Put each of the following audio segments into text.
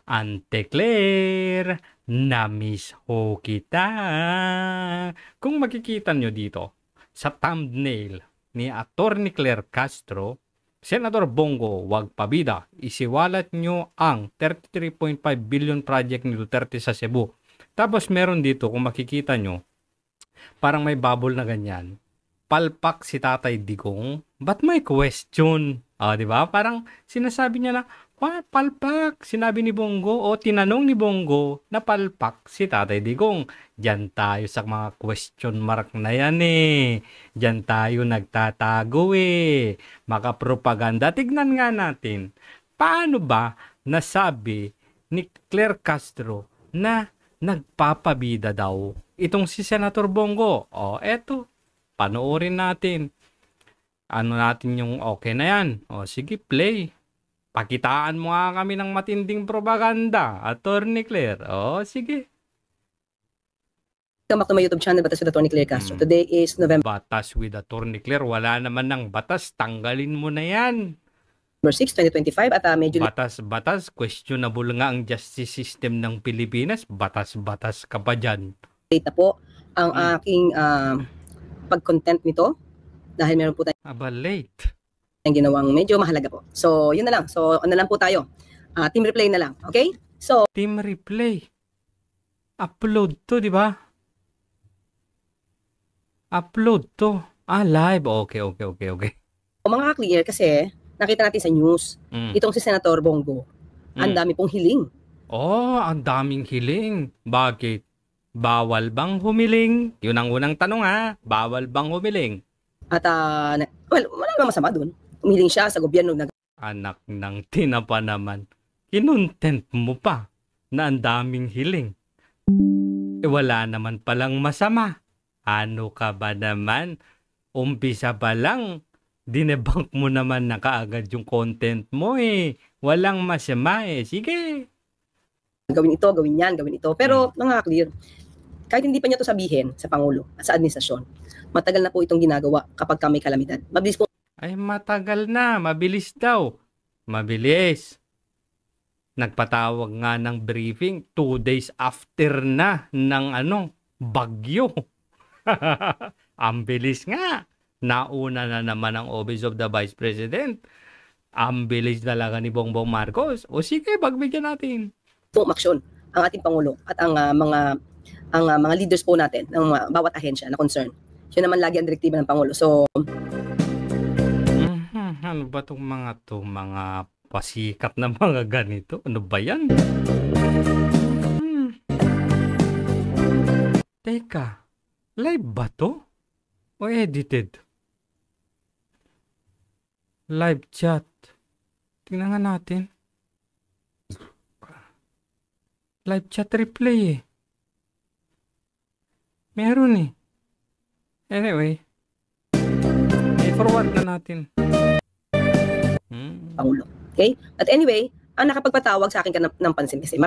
Ante Claire, na-miss ho kita. Kung makikita nyo dito, sa thumbnail ni Atty. Claire Castro, Senador Bongo, wag pabida, isiwalat nyo ang 33.5 billion project ni Duterte sa Cebu. Tapos meron dito, kung makikita nyo, parang may bubble na ganyan. Palpak si Tatay Digong, ba't may question? Di ba? Parang sinasabi niya na, palpak, sinabi ni Bongo o tinanong ni Bongo na palpak si Tatay Digong. Diyan tayo sa mga question mark na yan eh. Diyan tayo nagtatago eh. Makapropaganda. Tignan nga natin, paano ba nasabi ni Claire Castro na nagpapabida daw itong si Senator Bongo? Eto, panoorin natin. Ano natin yung okay na yan? Sige, play. Pakitaan mo nga kami ng matinding propaganda, Atty. Claire. Sige. Welcome back to my YouTube channel, Batas with Atty. Claire Castro. Today is November Batas with Atty. Claire. Wala naman ng batas. Tanggalin mo na yan. 6, 2025 at medyo Batas. Questionable nga ang justice system ng Pilipinas. Batas ka pa dyan. late na po ang aking pag-content nito dahil meron po tayong late. ginawang medyo mahalaga po. So, yun na lang. So, ano lang po tayo. Team replay na lang. Okay? So, team replay. Upload to, di ba? Upload to. Live. Okay. mga ka-clear kasi nakita natin sa news, itong si Senator Bongo, ang dami pong hiling. Ang daming hiling. Bakit? Bawal bang humiling? Yun ang unang tanong ha. Bawal bang humiling? At, wala naman masama dun. Umiling siya sa gobyerno na Anak ng tinapa naman. Kinontent mo pa na ang daming hiling. Wala naman palang masama. Ano ka ba naman? Umpisa pa lang, dinebunk mo naman na kaagad yung content mo eh. Walang masama eh. Sige. gawin ito, gawin yan, gawin ito. Pero mga clear, kahit hindi pa niya to sabihin sa Pangulo at sa administrasyon, matagal na po itong ginagawa kapag may kalamidad. Mabilis po. Ay matagal na, mabilis daw. Mabilis. Nagpatawag nga ng briefing 2 days after na ng bagyo. Ang bilis nga. Nauna na naman ang Office of the Vice President. Ang bilis talaga ni Bongbong Marcos. Sige, pagbigyan natin. Umaksyon ang ating Pangulo at ang mga leaders po natin ng bawat ahensya na concern. Yun naman lagi ang direktiba ng Pangulo. So, ano ba itong mga pasikat na mga ganito? Ano ba yan? Teka, live ba to? O edited? Live chat. Tingnan nga natin. Live chat replay eh. Meron eh. Anyway. I-forward na natin. Pangulo. Okay? At anyway, ang nakapagpatawag sa akin ng pansin kasi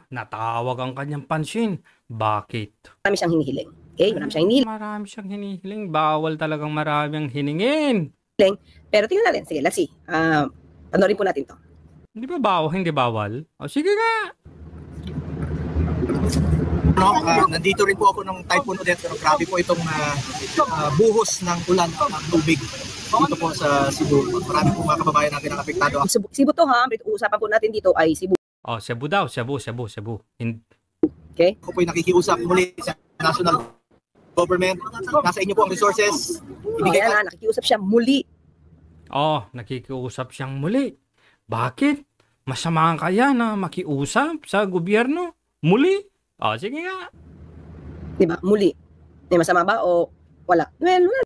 natawag ang kanyang pansin. Bakit? marami siyang hinihiling. Okay? Marami siyang hinihiling. Bawal talagang marami ang hiningin. Pero tingnan natin. Sige, let's see. Panoorin po natin to. Hindi ba bawal? Hindi bawal? Sige nga. Nandito rin po ako ng Typhoon Odette, pero grabe po itong buhos ng ulan ng tubig dito po sa Cebu. Marami po mga kababayan natin ang apektado. Cebu to ha. Usapan po natin dito ay Cebu. Cebu daw. Cebu. Okay? Ako po ay nakikiusap muli sa national government. Nasa inyo po ang resources. Nakikiusap siya muli. Nakikiusap siyang muli. Bakit? Masama kaya na makiusap sa gobyerno? Muli? Sige nga. Diba? Muli. May masama ba o wala? Well, wala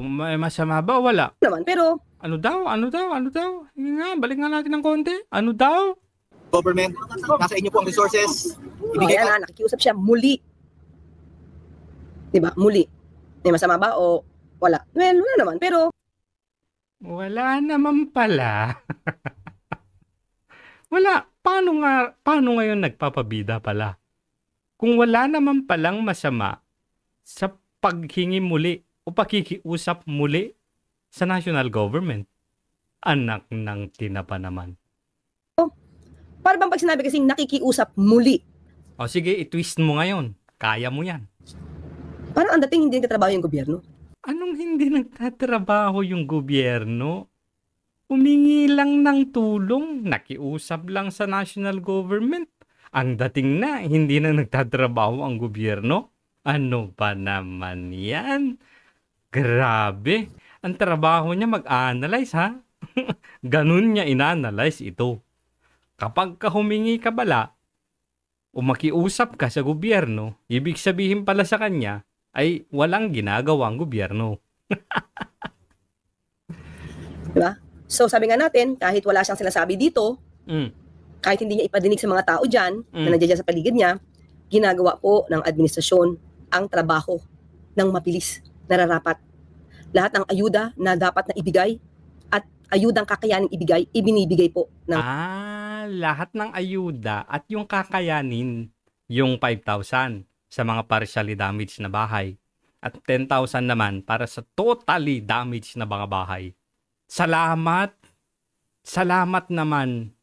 may masama ba o wala? naman, pero Ano daw? Sige nga, balik nga natin ng konti. Ano daw? Government, nasa inyo po ang resources. Ibigay nakikiusap siya muli. Diba? Muli. May masama ba o wala? Well, wala naman, pero wala naman pala. Wala. Paano ngayon nagpapabida pala? Kung wala naman palang masama sa paghingi muli o pakikiusap muli sa national government, anak ng tinapa naman. Para bang pag sinabi kasing nakikiusap muli, O sige, i-twist mo ngayon. Kaya mo yan. parang ang dating hindi nagtatrabaho yung gobyerno. Anong hindi nagtatrabaho yung gobyerno? Humingi lang ng tulong, nakiusap lang sa national government. Ang dating na, hindi na nagtatrabaho ang gobyerno. Ano ba naman yan? Grabe. Ang trabaho niya mag-analyze, ha? Ganun niya in-analyze ito. Kapag ka humingi ka bala, o makiusap ka sa gobyerno, ibig sabihin pala sa kanya ay walang ginagawang gobyerno. Diba? So sabi nga natin, kahit wala siyang sinasabi dito, Mm. kahit hindi niya ipadinig sa mga tao dyan, Mm. na nandiyan dyan sa paligid niya, ginagawa po ng administrasyon ang trabaho ng mabilis, nararapat. Lahat ng ayuda na dapat na ibigay at ayudang kakayanin ibigay, ibinibigay po ng Lahat ng ayuda at yung kakayanin, yung 5,000 sa mga partially damaged na bahay at 10,000 naman para sa totally damaged na mga bahay. Salamat. Salamat naman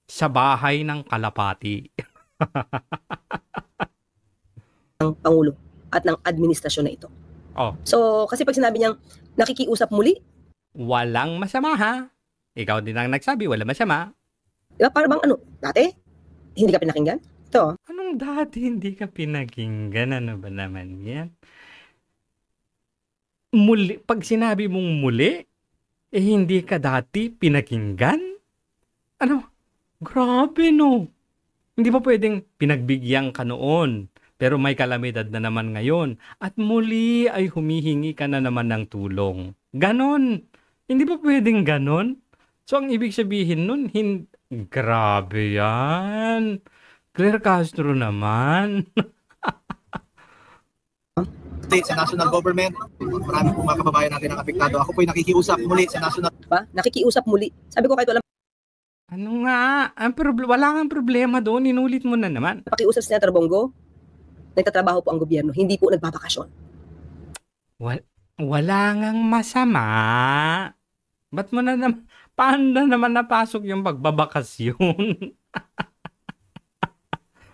sa bahay ng Kalapati. Pangulo at ng administrasyon na ito. Oh, So, kasi pag sinabi niyang nakikiusap muli, walang masama ha. Ikaw din ang nagsabi, walang masama. di ba, para bang ano, dati, hindi ka pinakinggan? Ito, Anong dati hindi ka pinakinggan? Ano ba naman yan? Muli, pag sinabi mong muli, hindi ka dati pinakinggan? Ano? Grabe no. Hindi pa pwedeng pinagbigyan ka noon, pero may kalamidad na naman ngayon, at muli ay humihingi ka na naman ng tulong. Ganon. Hindi pa pwedeng ganon? So, ang ibig sabihin nun, grabe yan. Claire Castro naman. Sa national government, marami pong mga kababayan natin ang apektado. Ako po'y nakikiusap muli sa national ba? Nakikiusap muli. Sabi ko kahit walang Ano nga? Wala kang problema doon. Inulit mo na naman. pakiusap si Senator Bongo, nagtatrabaho po ang gobyerno, hindi po nagbabakasyon. Wala ngang masama. Ba't mo na naman, paano na naman napasok yung pagbabakasyon?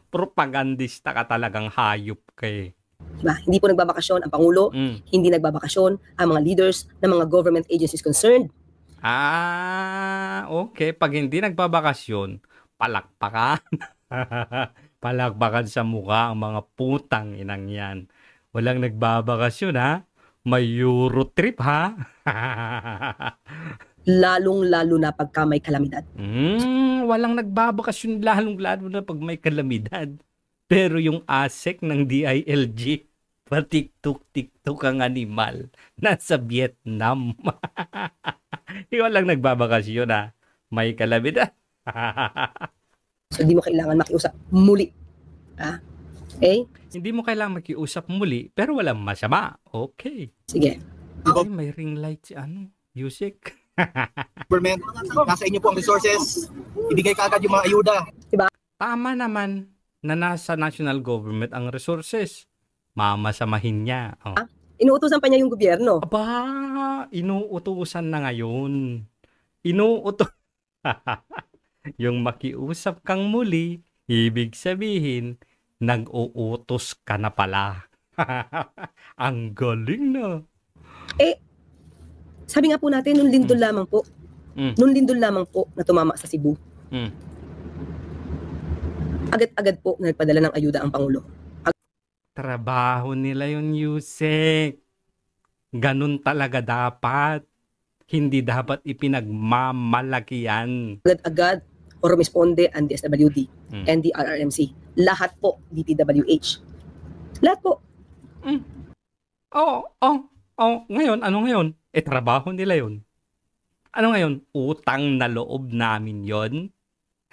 Propagandista ka talagang hayop ka eh. Diba? Hindi po nagbabakasyon ang Pangulo, hindi nagbabakasyon ang mga leaders ng mga government agencies concerned. Okay. Pag hindi nagbabakasyon, palakpakan. Palakpakan sa mukha ang mga putang inang yan. Walang nagbabakasyon ha? May Euro trip ha? Lalong-lalo na pagka may kalamidad. Walang nagbabakasyon lalong-lalo na pag may kalamidad. Pero yung ASEC ng DILG, patiktok-tiktok ang animal, nasa Vietnam. Walang nagbabakasyon ha? May kalamidad. So, di mo kailangan makiusap muli. Okay? Hindi mo kailangan makiusap muli, pero walang masama. Okay. Sige. Ay, may ring light si Yusek. government. Nasa inyo po ang resources. Ibigay kaagad yung mga ayuda. Tama naman na nasa national government ang resources. Mamasamahin niya. Oh. Inuutosan pa niya yung gobyerno. Aba, inuutusan na ngayon. Yung makiusap kang muli, ibig sabihin, nag-uutos ka na pala. Ang galing na. Sabi nga po natin, nung lindol lamang po, na tumama sa Cebu, agad-agad po na nagpadala ng ayuda ang Pangulo. Trabaho nila yun, Yusek. Ganun talaga dapat. Hindi dapat ipinagmamalaki yan. Agad-agad, o rumisponde ang DSWD, NDRRMC. Lahat po, DPWH. Lahat po. Ngayon, ano ngayon? Trabaho nila yun. Ano ngayon? Utang na loob namin yon.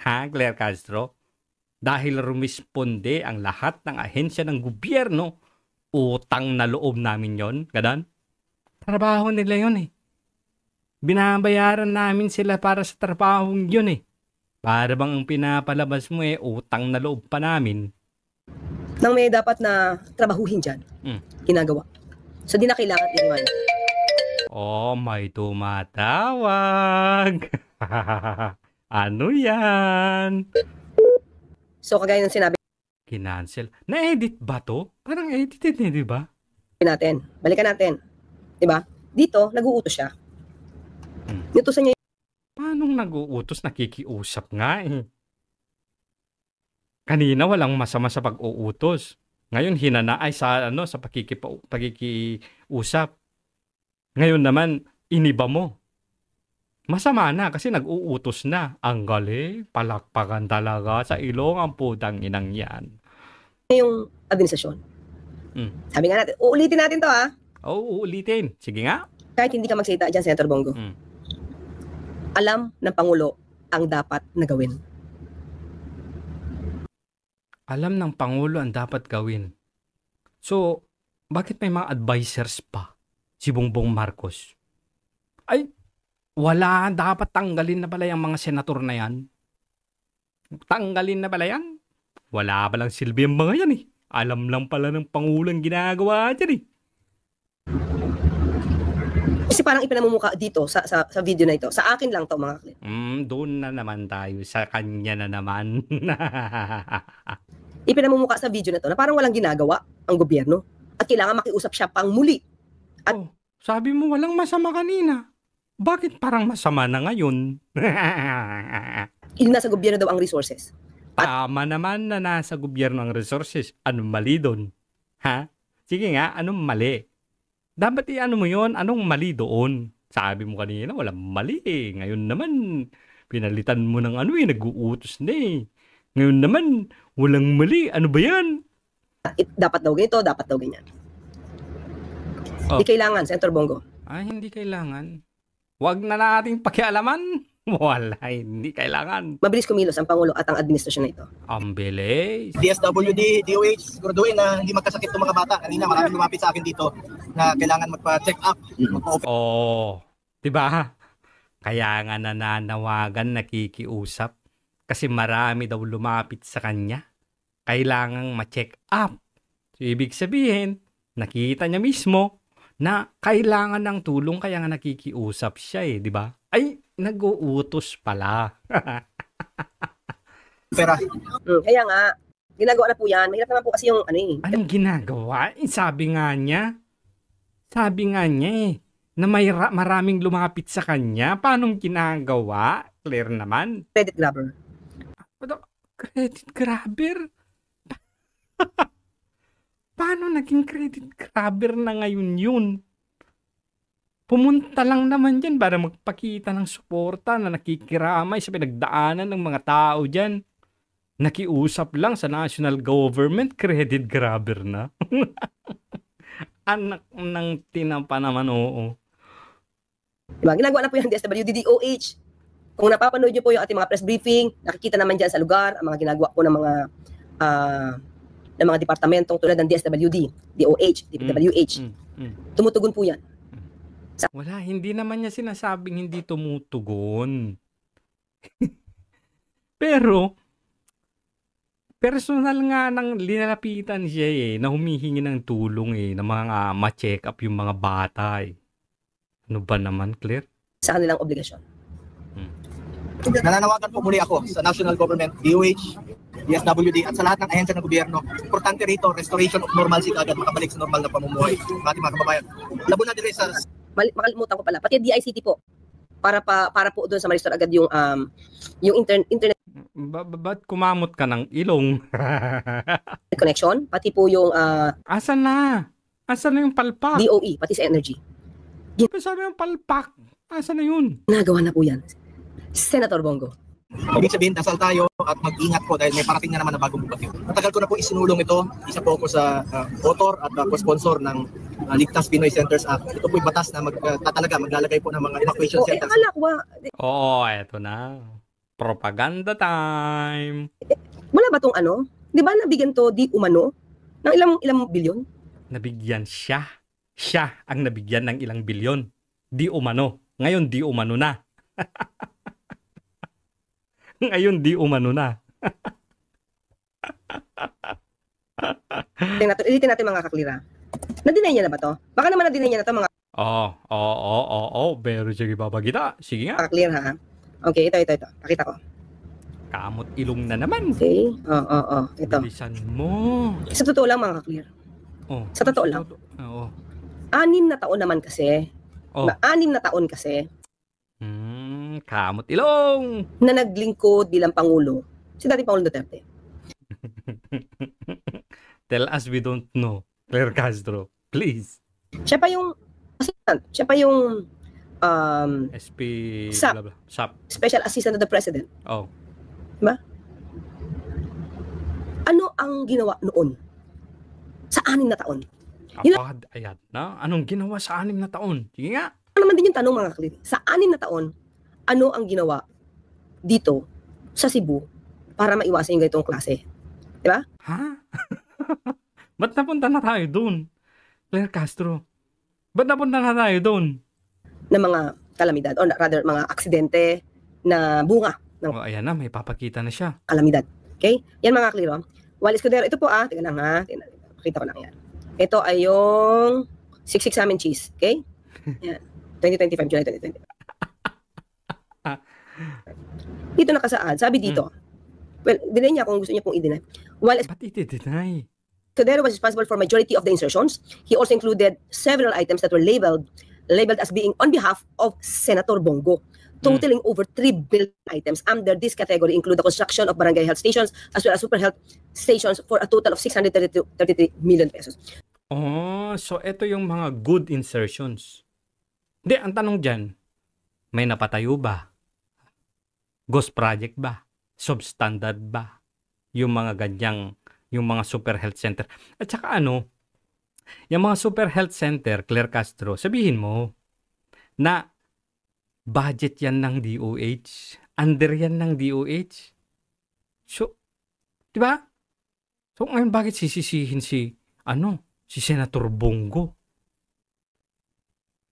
Ha, Claire Castro? Dahil rumisponde ang lahat ng ahensya ng gobyerno, utang na loob namin yon. Ganon? Trabaho nila yun eh. Binabayaran namin sila para sa trabahong yun eh. Para bang ang pinapalabas mo utang na loob pa namin. Nang may dapat na trabahuhin dyan, ginagawa. So, di na kailangan iwan. May tumatawag. Ano yan? So kagaya ng sinabi Kinancel. Na-edit ba to? Parang edited eh, di ba? natin, balikan natin. 'Di ba? Dito, nag-uutos siya. Inutusan niya Paano nag-uutos? Nakikiusap nga eh. Kanina walang masama sa pag-uutos. Ngayon hinana ay sa ano sa pakikiusap. Ngayon naman iniba mo. Masama na kasi nag-uutos na. Ang galing, palakpakan talaga sa ilong ang putang inang yan. yung administrasyon. Sabi nga natin, uulitin natin to ha. Oo, uulitin. Sige nga. Kahit hindi ka magsalita dyan, Senator Bongo. Alam ng Pangulo ang dapat na gawin. Alam ng Pangulo ang dapat gawin. So, bakit may mga advisors pa? Si Bongbong Marcos. Ay, wala. Dapat tanggalin na pala yung mga senator na yan. Tanggalin na pala yan. Wala palang silbi ang mga yan eh. Alam lang pala ng Pangulo ang ginagawa dyan eh. Kasi parang ipinamumuka dito sa video na ito. Sa akin lang to mga klip. Doon na naman tayo. Sa kanya na naman. Ipinamumuka sa video na to na parang walang ginagawa ang gobyerno. At kailangan makiusap siya pang muli. Sabi mo walang masama kanina. Bakit parang masama na ngayon? Yung nasa gobyerno daw ang resources. Tama naman na nasa gobyerno ang resources. Anong mali doon? Ha? Sige nga, anong mali? Dapat i-ano mo yon, anong mali doon? Sabi mo kanina, walang mali eh. Ngayon naman, pinalitan mo ng ano eh, nag-uutos na eh. Ngayon naman, walang mali. Ano ba yan? Dapat daw ganito, dapat daw ganyan. Hindi kailangan, Senator Bongo. Hindi kailangan. Wag na nating pakialaman. Wala, hindi kailangan. Mabilis kumilos ang Pangulo at ang administrasyon na ito. Ang bilis. DSWD, DOH, siguraduhin na hindi magkasakit ng mga bata. Kanina maraming lumapit sa akin dito na kailangan magpa-check up. Diba? Kaya nga nananawagan, nakikiusap. Kasi marami daw lumapit sa kanya. Kailangang ma-check up. So, ibig sabihin, nakita niya mismo na kailangan ng tulong kaya nga nakikiusap siya eh, di ba? Ay, nag-uutos pala. Pera. Kaya nga, ginagawa na po yan. Mahirap naman po kasi yung ano eh. Anong ginagawa? Sabi nga niya na may maraming lumapit sa kanya. Paanong ginagawa? Clear naman. Credit grabber. Credit grabber? Paano naging credit grabber na ngayon yun? Pumunta lang naman dyan para magpakita ng suporta na nakikiramay sa pinagdaanan ng mga tao dyan. Nakiusap lang sa national government, credit grabber na. Anak ng tinapa naman, oo. Diba? Ginagawa na po yung DSWD, DOH. Kung napapanood nyo po yung ating mga press briefing, nakikita naman dyan sa lugar, ang mga ginagawa po ng mga departamentong tulad ng DSWD, DOH, DPWH. Tumutugon po yan. Wala, hindi naman niya sinasabing hindi tumutugon. Pero, personal nga nang linalapitan siya eh, na humihingi ng tulong eh, na mga ma-check up yung mga bata eh. Ano ba naman, Claire? Sa kanilang obligasyon. Nananawagan po muli ako sa national government, DOH, DSWD at sa lahat ng ahensya ng gobyerno. Importante rito, restoration of normalcy agad, makabalik sa normal na pamumuhay ng ating mga kababayan. Labo na din sa makalimutan ko pala, pati DICT po para po doon sa ma-restore agad yung internet Ba't kumamot ka ng ilong? connection, pati po yung Asan na yung palpak? DOE, pati sa energy. Sabi yung palpak. Asan na yun? Nagawa na po yan. Senator Bongo. Ibig sabihin, dasal tayo at mag-ingat po dahil may parating na naman na bagong bugati. Matagal ko na po isinulong ito. Isa po ako sa author at co-sponsor ng Ligtas Pinoy Centers Act. Ito po yung batas na maglalagay po ng mga evacuation centers. Oo, eto na. Propaganda time. Wala ba tong ano? Di ba nabigyan to di umano ng ilang bilyon? Nabigyan siya. Siya ang nabigyan ng ilang bilyon. Di umano. Ngayon di umano na. Ngayon di umano na. Ilitin natin mga kaklira. Na-deny niya na ba to? Baka naman na-deny niya na to mga Oo. Pero sige babagita. Sige nga. Clear ha. Okay, ito. Pakita ko. Kamot ilong na naman. Okay? Ito. Bilisan mo. Sa totoo lang mga ka-clear. Oh, Sa totoo lang. Oo. 6 na taon naman kasi. Oh. 6 na taon kasi Kamot ilong. na naglingkod bilang Pangulo si dating Pangulong Duterte. Tell us we don't know. Claire Castro, please. Siya pa yung assistant. Siya pa yung SP SAP. blah blah. SAP. Special Assistant to the President. Oh. Ano ang ginawa noon? Sa 6 na taon. Yun Ayan na. Anong ginawa sa 6 na taon? Sige nga. Ano naman din yung tanong mga ka-clear. Sa 6 na taon, ano ang ginawa dito sa Cebu para maiwasan yung ganitong klase? Diba? Ha? Ba't napunta na tayo doon? Claire Castro. Ba't napunta na tayo doon? Na mga kalamidad or rather mga aksidente na bunga ng Oh, ayan na. May papakita na siya. kalamidad. Okay? Yan mga ka-clear. Wal Escudero, ito po tingnan lang ha. Pakita ko lang yan. Ito ay yung siksik sa amin cheese. Okay? Yan. 2025, July 2025. Dito nakasaad. Sabi dito. Well, dinay niya kung gusto niya pong i-deny. While Ba't iti-deny? Escudero was responsible for majority of the insertions, he also included several items that were labeled as being on behalf of Senator Bongo, totaling over 3 billion items. Under this category include the construction of barangay health stations as well as super health stations for a total of 633 million pesos. Oh, so ito yung mga good insertions. Hindi, ang tanong dyan, may napatayo ba? Ghost project ba? Substandard ba? Yung mga ganyang, yung mga super health center. At saka yung mga super health center, Claire Castro, sabihin mo na budget yan ng DOH. Under yan ng DOH. So, di ba? So, ngayon bakit sisisihin si Senator Bongo?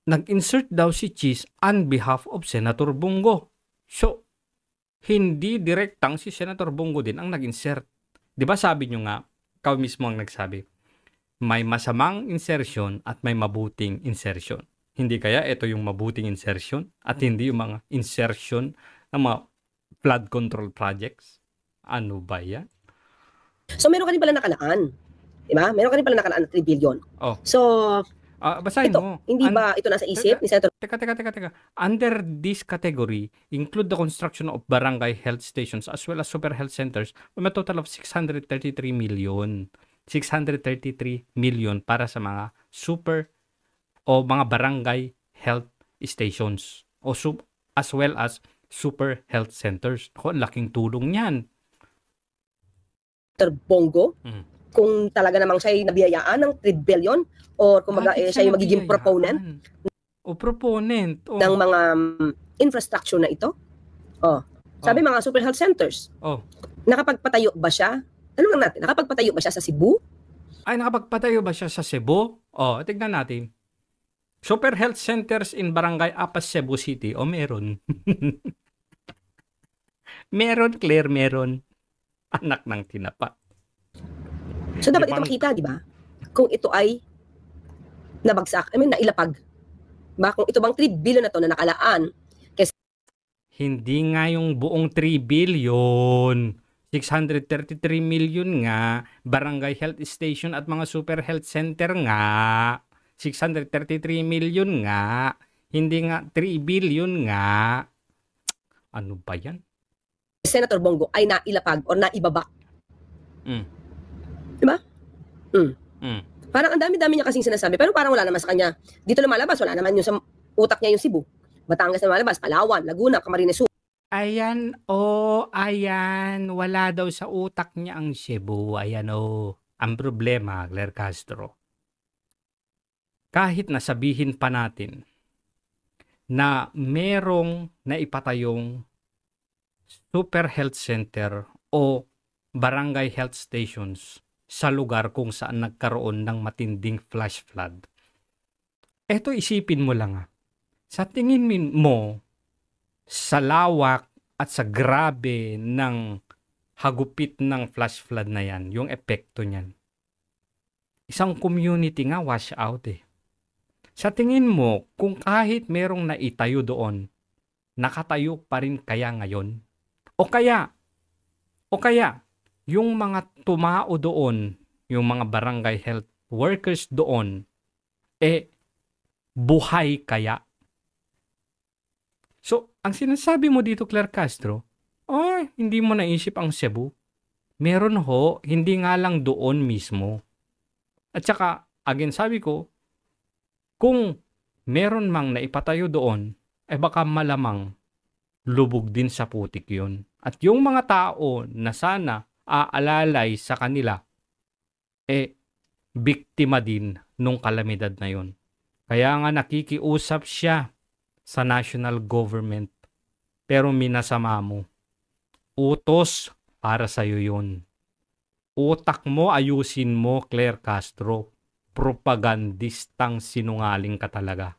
Nag-insert daw si Cheese on behalf of Senator Bongo. So, hindi direktang si Senator Bongo din ang nag-insert. Di ba sabi nyo nga, ikaw mismo ang nagsabi, may masamang insertion at may mabuting insertion. Hindi kaya ito yung mabuting insertion at hindi yung mga insertion ng mga flood control projects? Ano ba yan? So meron ka din pala nakalaan. Diba? Meron ka din pala nakalaan na 3 billion. Oh. So, basahin ito, mo. hindi ba ito nasa isip ni Senator? Teka. Under this category, include the construction of barangay health stations as well as super health centers with a total of 633 million. 633 million para sa mga super o mga barangay health stations o as well as super health centers. Ako, laking tulong yan. Senator Bongo, kung talaga namang siya ay nabiyayaan ng 3 billion or kung siya yung magiging proponent o proponent ng mga infrastructure na ito. Sabi mga super health centers. Nakapagpatayo ba siya? Tanong natin, nakapagpatayo ba siya sa Cebu? Ay, nakapagpatayo ba siya sa Cebu? Tignan natin. Super health centers in Barangay Apas, Cebu City. Meron. Meron, Claire, meron. Anak ng tinapa. So, dapat ito makita, di ba? Kung ito ay nabagsak, nailapag. Diba? Kung ito bang 3 billion na to na nakalaan. Hindi nga yung buong 3 billion. 633 million nga. Barangay health station at mga super health center nga. 633 million nga. Hindi nga 3 billion nga. Ano ba yan? Senator Bongo ay nailapag o naibaba. Diba? Parang ang dami-dami niya kasing sinasabi, pero parang wala naman sa kanya. Dito lumalabas, wala naman yung sa utak niya yung Cebu. Batangas na lumalabas, Palawan, Laguna, Camarines Sur. Ayan, ayan. Wala daw sa utak niya ang Cebu. Ayan, Ang problema, Claire Castro, kahit nasabihin pa natin na merong naipatayong super health center o barangay health stations sa lugar kung saan nagkaroon ng matinding flash flood. Eto, isipin mo lang sa tingin mo, sa lawak at sa grabe ng hagupit ng flash flood na yan, yung epekto niyan, isang community nga wash out Sa tingin mo, kung kahit merong naitayo doon, nakatayo pa rin kaya ngayon? O kaya, O kaya, yung mga tumao doon, yung mga barangay health workers doon, buhay kaya? So, ang sinasabi mo dito, Claire Castro, hindi mo naisip ang Cebu. Meron ho, hindi nga lang doon mismo. At saka, again sabi ko, kung meron mang naipatayo doon, baka malamang lubog din sa putik yun. At yung mga tao na sana aalalay sa kanila, biktima din nung kalamidad na yun. Kaya nga nakikiusap siya sa national government. Pero minasama mo. Utos para sa'yo yun. Utak mo, ayusin mo, Claire Castro. Propagandistang sinungaling ka talaga.